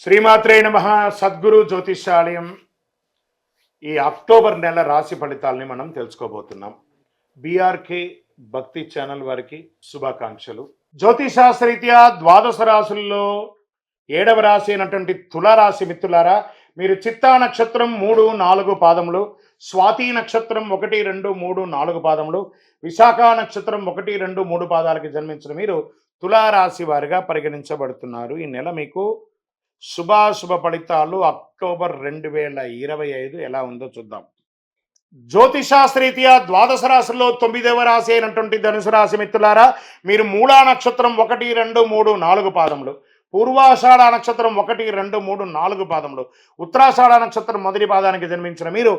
శ్రీమాత్రే నమః. సద్గురు జ్యోతిష్యాలయం ఈ అక్టోబర్ నెల రాశి ఫలితాలని మనం తెలుసుకోబోతున్నాం. బీఆర్కే భక్తి ఛానల్ వారికి శుభాకాంక్షలు. జ్యోతిశాస్త్రరీత్యా ద్వాదశ రాశుల్లో 7వ రాశి అయినటువంటి తులారాశి మిత్రులారా, మీరు చిత్తా నక్షత్రం 3, 4 పాదములు, స్వాతి నక్షత్రం 1, 2, 3, 4 పాదములు, విశాఖ నక్షత్రం 1, 2, 3 పాదాలకి జన్మించిన మీరు తులారాశి వారిగా పరిగణించబడుతున్నారు. ఈ నెల మీకు శుభాశుభ ఫలితాలు అక్టోబర్ 2025 ఎలా ఉందో చూద్దాం. జ్యోతిశాస్త్రరీత్యా ద్వాదశ రాశుల్లో 9వ రాశి అయినటువంటి ధనుసు రాశి మిత్రులారా, మీరు మూలా నక్షత్రం 1, 2, 3, 4 పాదములు, పూర్వాషాఢ నక్షత్రం 1, 2, 3, 4 పాదములు, ఉత్తరాషాఢ నక్షత్రం మొదటి పాదానికి జన్మించిన మీరు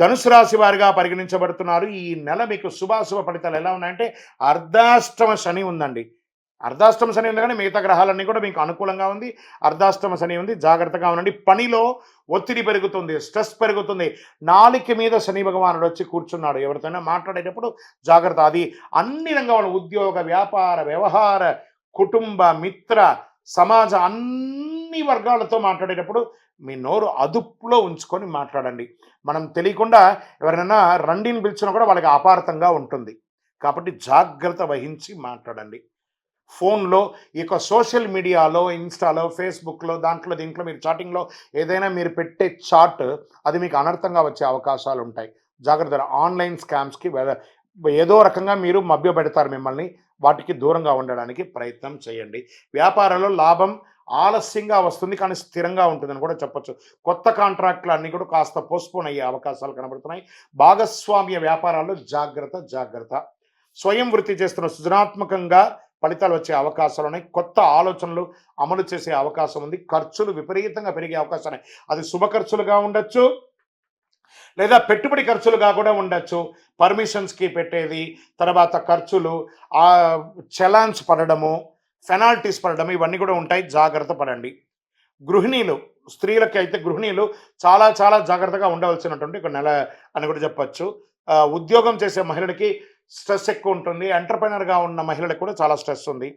ధనుసు రాశి వారిగా పరిగణించబడుతున్నారు. ఈ నెల మీకు శుభాశుభ ఫలితాలు ఎలా ఉన్నాయంటే, అర్ధాష్టమ శని ఉందండి. అర్ధాష్టమ శని ఉంది కానీ మిగతా గ్రహాలన్నీ కూడా మీకు అనుకూలంగా ఉంది. అర్ధాష్టమ శని ఉంది, జాగ్రత్తగా ఉండండి. పనిలో ఒత్తిడి పెరుగుతుంది, స్ట్రెస్ పెరుగుతుంది. నాలిక మీద శని భగవానుడు వచ్చి కూర్చున్నాడు. ఎవరితోనైనా మాట్లాడేటప్పుడు జాగ్రత్త. అది అన్ని రంగాలు, ఉద్యోగ, వ్యాపార, వ్యవహార, కుటుంబ, మిత్ర, సమాజ అన్ని వర్గాలతో మాట్లాడేటప్పుడు మీ నోరు అదుపులో ఉంచుకొని మాట్లాడండి. మనం తెలియకుండా ఎవరైనా రండిని పిలిచినా కూడా వాళ్ళకి అపార్థంగా ఉంటుంది. కాబట్టి జాగ్రత్త వహించి మాట్లాడండి. ఫోన్లో ఈ యొక్క సోషల్ మీడియాలో, ఇన్స్టాలో, ఫేస్బుక్లో, దీంట్లో మీరు చాటింగ్లో ఏదైనా మీరు పెట్టే చాట్ అది మీకు అనర్థంగా వచ్చే అవకాశాలు ఉంటాయి. జాగ్రత్త. ఆన్లైన్ స్కామ్స్కి ఏదో రకంగా మీరు మభ్యపెడతారు మిమ్మల్ని. వాటికి దూరంగా ఉండడానికి ప్రయత్నం చేయండి. వ్యాపారంలో లాభం ఆలస్యంగా వస్తుంది కానీ స్థిరంగా ఉంటుందని కూడా చెప్పొచ్చు. కొత్త కాంట్రాక్ట్లు అన్నీ కూడా కాస్త పోస్ట్పోన్ అయ్యే అవకాశాలు కనబడుతున్నాయి. భాగస్వామ్య వ్యాపారాల్లో జాగ్రత్త. స్వయం వృత్తి చేస్తున్న సృజనాత్మకంగా ఫలితాలు వచ్చే అవకాశాలు ఉన్నాయి. కొత్త ఆలోచనలు అమలు చేసే అవకాశం ఉంది. ఖర్చులు విపరీతంగా పెరిగే అవకాశాలు ఉన్నాయి. అది శుభ ఖర్చులుగా ఉండొచ్చు, లేదా పెట్టుబడి ఖర్చులుగా కూడా ఉండొచ్చు. పర్మిషన్స్కి పెట్టేది, తర్వాత ఖర్చులు, చలాన్స్ పడడము, పెనాల్టీస్ పడడము, ఇవన్నీ కూడా ఉంటాయి. జాగ్రత్త పడండి. గృహిణీలు, స్త్రీలకి అయితే గృహిణీలు చాలా జాగ్రత్తగా ఉండవలసినటువంటి ఒక నెల అని కూడా చెప్పచ్చు. ఉద్యోగం చేసే మహిళలకి స్ట్రెస్ ఎక్కువ ఉంటుంది. ఎంటర్ప్రెనర్గా ఉన్న మహిళలకు కూడా చాలా స్ట్రెస్ ఉంది.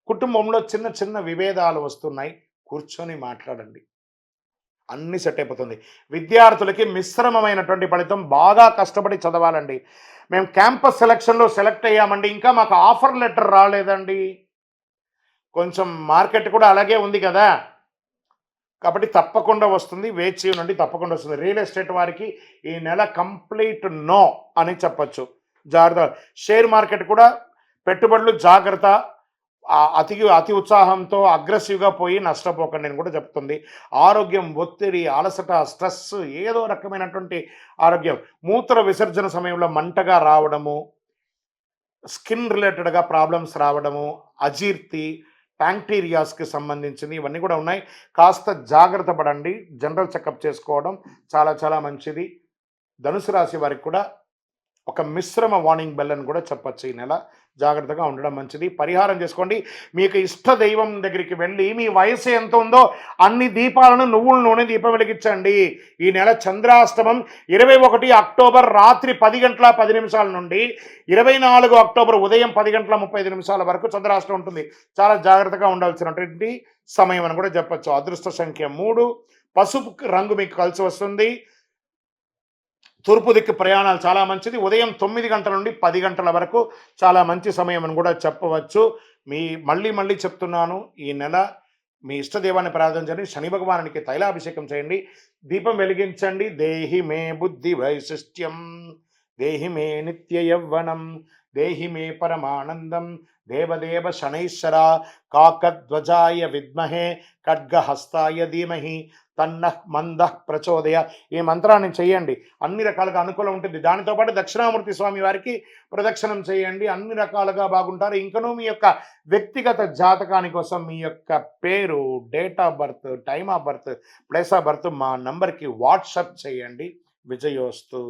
కుటుంబంలో చిన్న విభేదాలు వస్తున్నాయి. కూర్చొని మాట్లాడండి, అన్నీ సెట్ అయిపోతుంది. విద్యార్థులకి మిశ్రమమైనటువంటి ఫలితం. బాగా కష్టపడి చదవాలండి. మేము క్యాంపస్ సెలక్షన్లో సెలెక్ట్ అయ్యామండి, ఇంకా మాకు ఆఫర్ లెటర్ రాలేదండి. కొంచెం మార్కెట్ కూడా అలాగే ఉంది కదా, కాబట్టి తప్పకుండా వస్తుంది. వేచి ఉండండి, తప్పకుండా వస్తుంది. రియల్ ఎస్టేట్ వారికి ఈ నెల కంప్లీట్ నో అని చెప్పచ్చు. జాగ్రత్త. షేర్ మార్కెట్ కూడా పెట్టుబడులు జాగ్రత్త. అతి ఉత్సాహంతో అగ్రెసివ్గా పోయి నష్టపోకండి అని కూడా చెప్తుంది. ఆరోగ్యం, ఒత్తిడి, అలసట, స్ట్రెస్, ఏదో రకమైనటువంటి ఆరోగ్యం. మూత్ర విసర్జన సమయంలో మంటగా రావడము, స్కిన్ రిలేటెడ్గా ప్రాబ్లమ్స్ రావడము, అజీర్తి, బ్యాక్టీరియాస్కి సంబంధించింది ఇవన్నీ కూడా ఉన్నాయి. కాస్త జాగ్రత్త పడండి. జనరల్ చెకప్ చేసుకోవడం చాలా మంచిది. ధనుసు రాశి వారికి కూడా ఒక మిశ్రమ వార్నింగ్ బెల్ అని కూడా చెప్పచ్చు. ఈ నెల జాగ్రత్తగా ఉండడం మంచిది. పరిహారం చేసుకోండి. మీకు ఇష్ట దైవం దగ్గరికి వెళ్ళి మీ వయసు ఎంత ఉందో అన్ని దీపాలను నువ్వుల నూనె దీపం వెలిగించండి. ఈ నెల చంద్రాష్టమం 21 అక్టోబర్ రాత్రి 10 గంటల 10 నిమిషాల నుండి 24 అక్టోబర్ ఉదయం 10 గంటల 35 నిమిషాల వరకు చంద్రాష్టమం ఉంటుంది. చాలా జాగ్రత్తగా ఉండాల్సినటువంటి సమయం అని కూడా చెప్పచ్చు. అదృష్ట సంఖ్య 3. పసుపు రంగు మీకు కలిసి వస్తుంది. తూర్పు దిక్కు ప్రయాణాలు చాలా మంచిది. ఉదయం 9 గంటల నుండి 10 గంటల వరకు చాలా మంచి సమయం అని కూడా చెప్పవచ్చు. మళ్ళీ చెప్తున్నాను, ఈ నెల మీ ఇష్టదేవాన్ని ప్రార్థించండి. శని భగవానునికి తైలాభిషేకం చేయండి, దీపం వెలిగించండి. దేహి మే బుద్ధి వైశిష్ట్యం, దేహి మే నిత్య యవ్వనం, దేహి మే పరమానందం, దేవదేవ శనైశ్వర కాకధ్వజాయ విద్మహే ఖడ్గహస్తాయ ధీమహి తన్నః మందః ప్రచోదయ. ఈ మంత్రాన్ని చేయండి. అన్ని రకాలుగా అనుకూలం ఉంటుంది. దానితోపాటు దక్షిణామూర్తి స్వామి వారికి ప్రదక్షిణం చేయండి. అన్ని రకాలుగా బాగుంటారు. ఇంకనూ మీ యొక్క వ్యక్తిగత జాతకాని కోసం మీ యొక్క పేరు, date of birth, time of birth, place of birth మా నంబర్కి వాట్సాప్ చేయండి. విజయోస్తు.